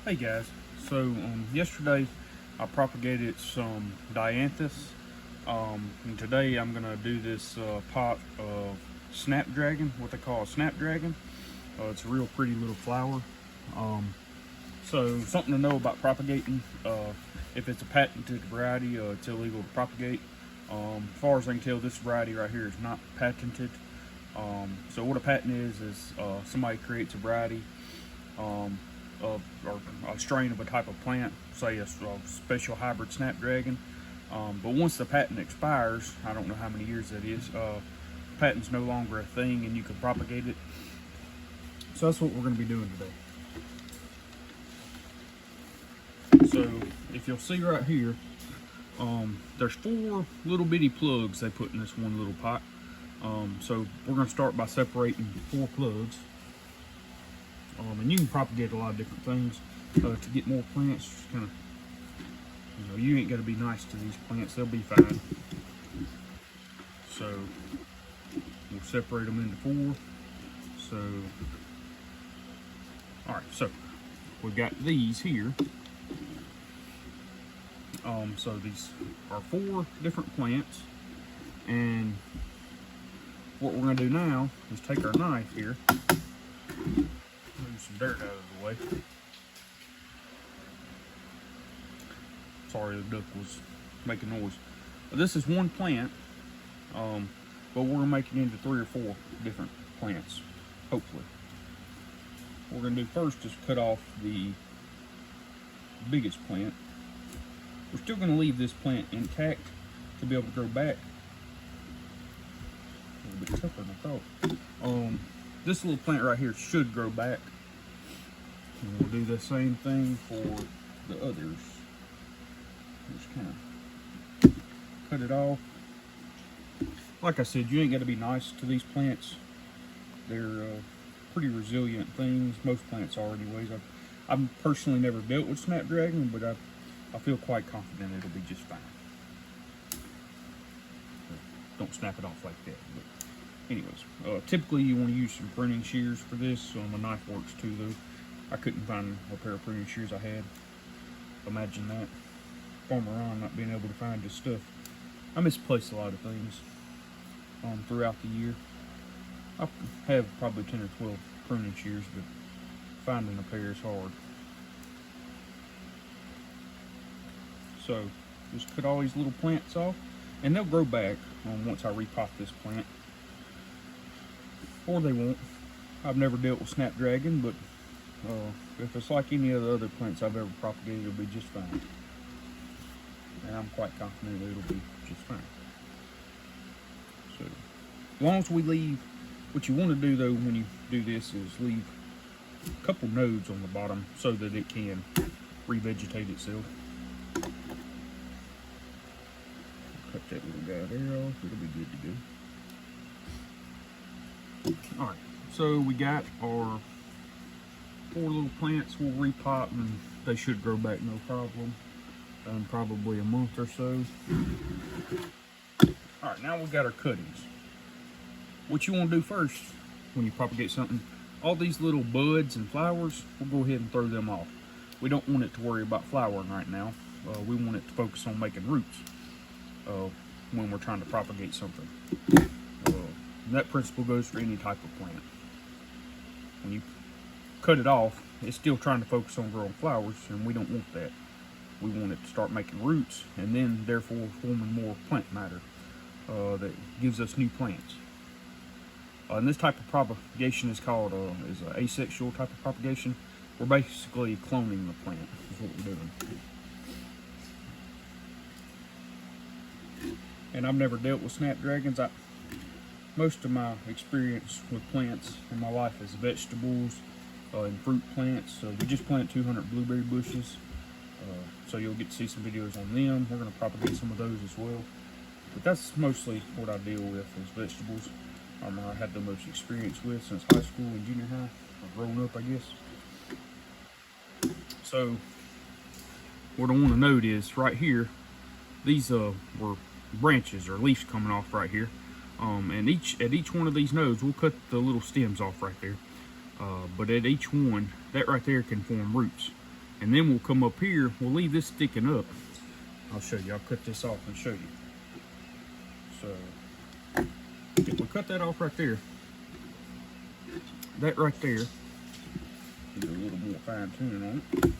Hey guys, so yesterday I propagated some dianthus, and today I'm gonna do this pot of snapdragon, what they call a snapdragon. It's a real pretty little flower. So something to know about propagating. If it's a patented variety, it's illegal to propagate. As far as I can tell, this variety right here is not patented. So what a patent is somebody creates a variety or a strain of a type of plant, say a special hybrid snapdragon. But once the patent expires, I don't know how many years that is, patent's no longer a thing and you can propagate it. So that's what we're going to be doing today. So if you'll see right here, there's 4 little bitty plugs they put in this one little pot. So we're going to start by separating 4 plugs. And you can propagate a lot of different things to get more plants. Just kind of, you ain't got to be nice to these plants; they'll be fine. So we'll separate them into 4. So, all right. So we've got these here. So these are 4 different plants, and what we're going to do now is take our knife here. Move some dirt out of the way. Sorry, the duck was making noise. This is one plant, but we're gonna make it into 3 or 4 different plants, hopefully. What we're gonna do first is cut off the biggest plant. We're still gonna leave this plant intact to be able to grow back. A little bit tougher than I thought. This little plant right here should grow back. And we'll do the same thing for the others. Just kind of cut it off. Like I said, you ain't got to be nice to these plants. They're pretty resilient things. Most plants are anyways. I've personally never dealt with snapdragon, but I feel quite confident it'll be just fine. Don't snap it off like that. But anyways, typically you want to use some pruning shears for this. My knife works too though. I couldn't find a pair of pruning shears I had. Imagine that. Farmer on not being able to find his stuff. I misplace a lot of things throughout the year. I have probably 10 or 12 pruning shears, but finding a pair is hard. So just cut all these little plants off, and they'll grow back once I repot this plant. Or they won't. I've never dealt with snapdragon, but if it's like any of the other plants I've ever propagated, it'll be just fine. And I'm quite confident it'll be just fine. So, as long as we leave, what you want to do though when you do this is leave a couple nodes on the bottom so that it can revegetate itself. Cut that little guy there off, it'll be good to go. Alright, so we got our 4 little plants. We'll repot and they should grow back no problem. In probably a month or so. Alright, now we got our cuttings. What you want to do first when you propagate something, all these little buds and flowers, we'll go ahead and throw them off. We don't want it to worry about flowering right now. We want it to focus on making roots when we're trying to propagate something. And that principle goes for any type of plant. When you cut it off, it's still trying to focus on growing flowers, and we don't want that. We want it to start making roots and then therefore forming more plant matter that gives us new plants. And this type of propagation is called is an asexual type of propagation. We're basically cloning the plant is what we're doing. And I've never dealt with snapdragons. Most of my experience with plants in my life is vegetables and fruit plants. So we just planted 200 blueberry bushes. So you'll get to see some videos on them. We're going to propagate some of those as well. But that's mostly what I deal with is vegetables. I had the most experience with since high school and junior high. Or growing up, I guess. So what I want to note is right here, these were branches or leaves coming off right here. And at each one of these nodes, we'll cut the little stems off right there. But at each one, that right there can form roots. And then we'll come up here, we'll leave this sticking up. I'll show you, I'll cut this off and show you. So, if we cut that off right there, that right there, do a little more fine tuning on it.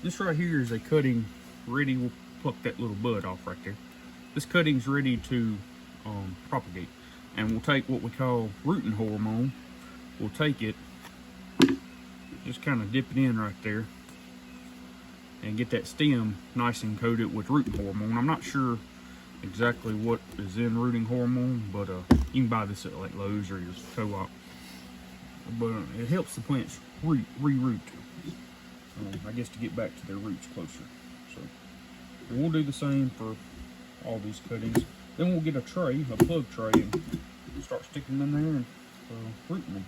This right here is a cutting ready. We'll pluck that little bud off right there. This cutting's ready to propagate. And we'll take what we call rooting hormone. We'll take it, just kind of dip it in right there, and get that stem nice and coated with rooting hormone. I'm not sure exactly what is in rooting hormone, but you can buy this at like Lowe's or your co-op. But it helps the plants re-root. I guess to get back to their roots closer. So and we'll do the same for all these cuttings. Then we'll get a tray, a plug tray, and start sticking them in there and rooting them.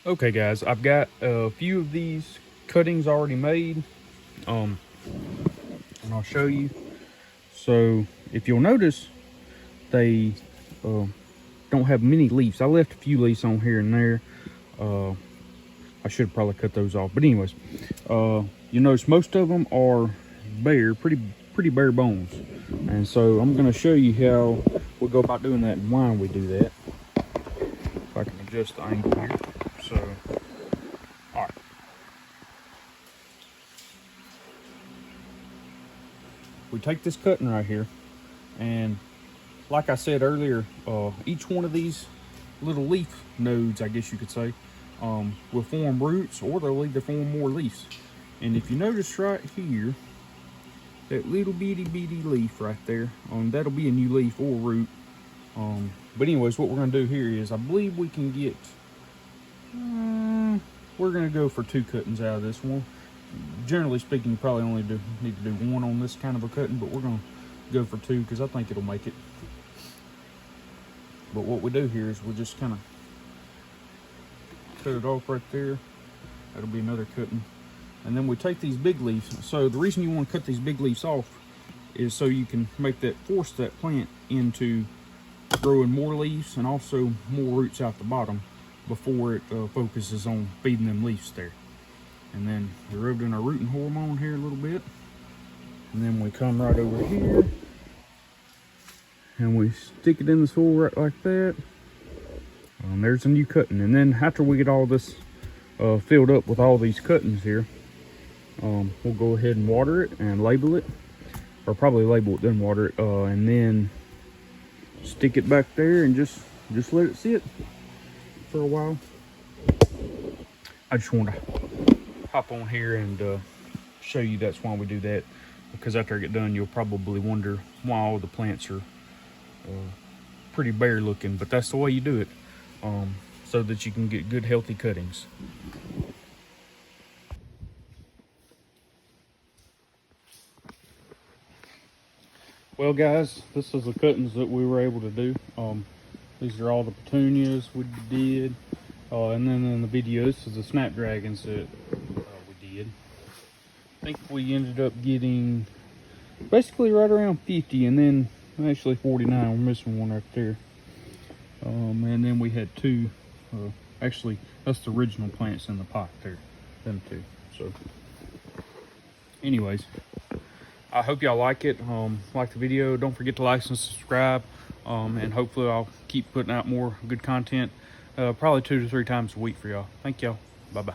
Okay guys, I've got a few of these cuttings already made, and I'll show you. So if you'll notice, they don't have many leaves. I left a few leaves on here and there. I should have probably cut those off, but anyways, you notice most of them are bare, pretty bare bones. And so I'm going to show you how we go about doing that and why we do that. If I can adjust the angle here. So, all right. We take this cutting right here, and like I said earlier, each one of these little leaf nodes, I guess you could say, will form roots, or they'll either form more leaves. And if you notice right here, that little bitty leaf right there, that'll be a new leaf or root. But anyways, what we're going to do here is, I believe we can get, we're going to go for 2 cuttings out of this one. Generally speaking, you probably only need to do 1 on this kind of a cutting, but we're going to go for 2 because I think it'll make it. But what we do here is we'll just kind of cut it off right there. That'll be another cutting. And then we take these big leaves. So the reason you want to cut these big leaves off is so you can force that plant into growing more leaves and also more roots out the bottom before it focuses on feeding them leaves there. And then we rubbed in our rooting hormone here a little bit. And then we come right over here and we stick it in the soil right like that. And there's a new cutting. And then after we get all this filled up with all these cuttings here, we'll go ahead and water it and label it, or probably label it then water it, and then stick it back there and just let it sit for a while. I just want to hop on here and show you that's why we do that, because after I get done you'll probably wonder why all the plants are pretty bare looking, but that's the way you do it, so that you can get good healthy cuttings. Well guys, this is the cuttings that we were able to do. These are all the petunias we did, and then in the video this is the snapdragons that we did. I think we ended up getting basically right around 50, and then actually 49. We're missing one right there. And then we had 2, actually that's the original plants in the pot there, them 2. So anyways, I hope y'all like it. Like the video, don't forget to like and subscribe, and hopefully I'll keep putting out more good content, probably 2 to 3 times a week for y'all. Thank y'all. Bye bye.